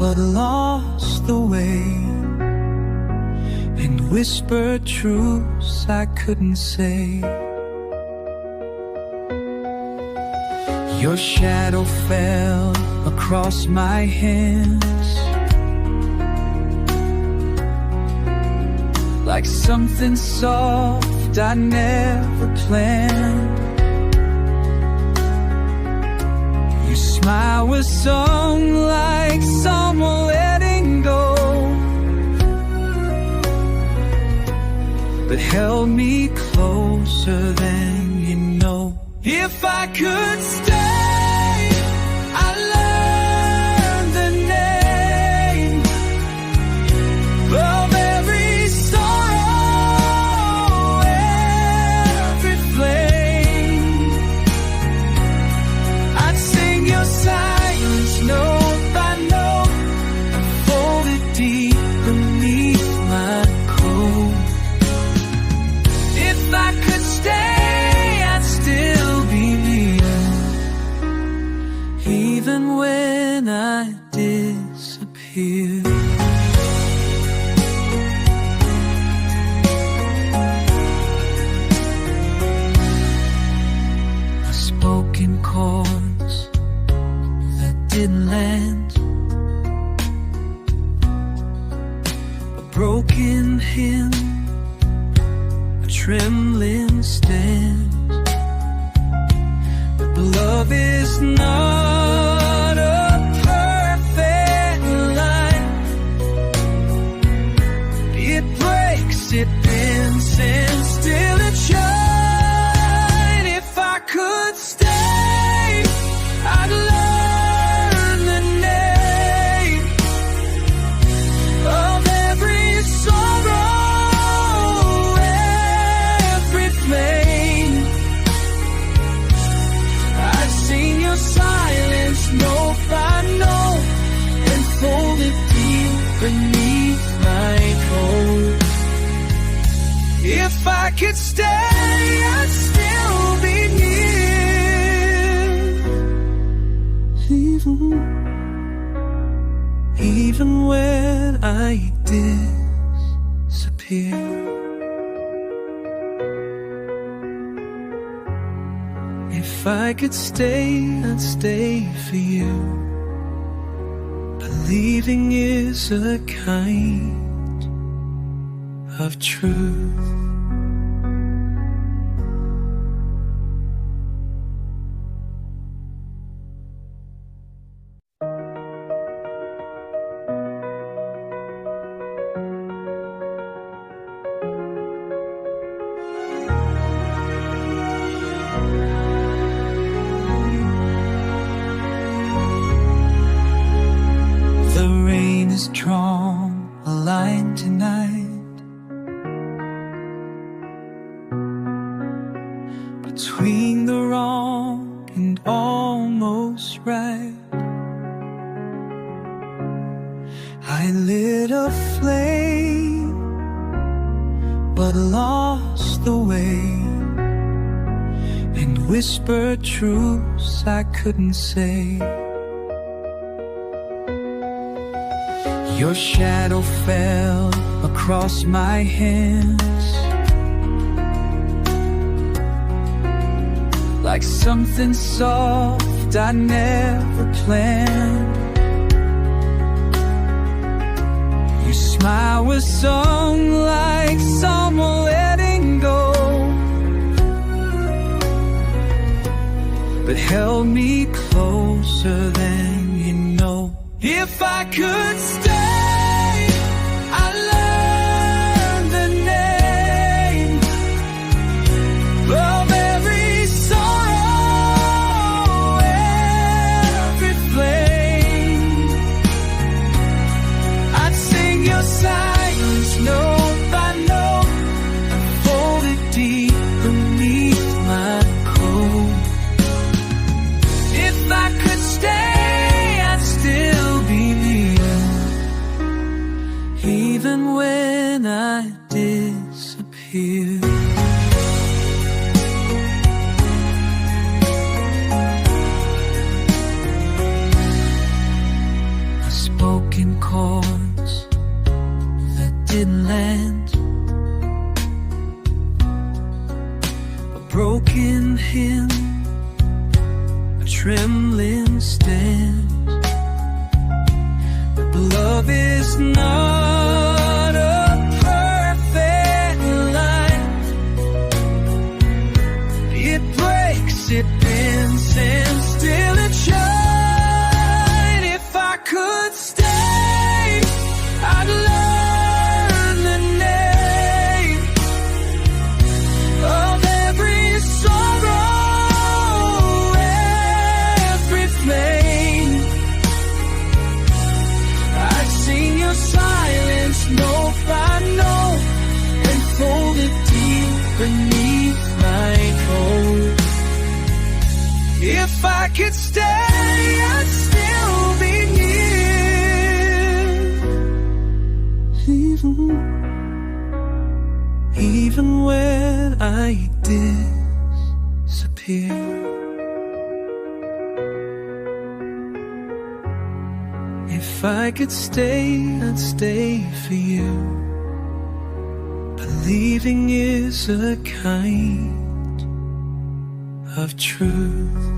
but lost the way, and whispered truths I couldn't say. Your shadow fell across my hands, like something soft I never planned. Your smile was sung like someone letting go, but held me closer than you know. If I could stay, I'd learn the name of every sorrow, every flame. I'd sing your silence note by note, and fold it deep beneath my coat. If I could stay, I'd still be near, even when I disappear. Unspoken chords that didn't land, a broken hymn, a trembling stand. Love is not a perfect line. It breaks, it bends, and still it shines. If I could stay, I'd learn the name of every sorrow, every flame. Sing your silence note by note, and fold it deep beneath my coat. If I could stay, I'd still be near, even when I disappear. If I could stay, I'd stay for you. Believing is a kind of truth. Drawn a line tonight between the wrong and almost right. I lit a flame, but lost the way, and whispered truths I couldn't say. Your shadow fell across my hands, like something soft I never planned. Your smile was sung like someone letting go, but held me closer than you know. If I could stay, I'd learn the name of every sorrow, every flame. I'd sing your silence note by note, and fold it deep beneath my coat. If I could stay, I'd still be near, even when I disappear. Unspoken broken hand, a trembling stand. Love is not a perfect life. It breaks, it bends, and still it shines. If I could stay, I'd learn the name of every sorrow, every flame. I've seen your silence, note by note, and folded deep beneath my coat. If I could stay, I'd still be here, even when I disappear. If I could stay, I'd stay for you. Believing is a kind of truth.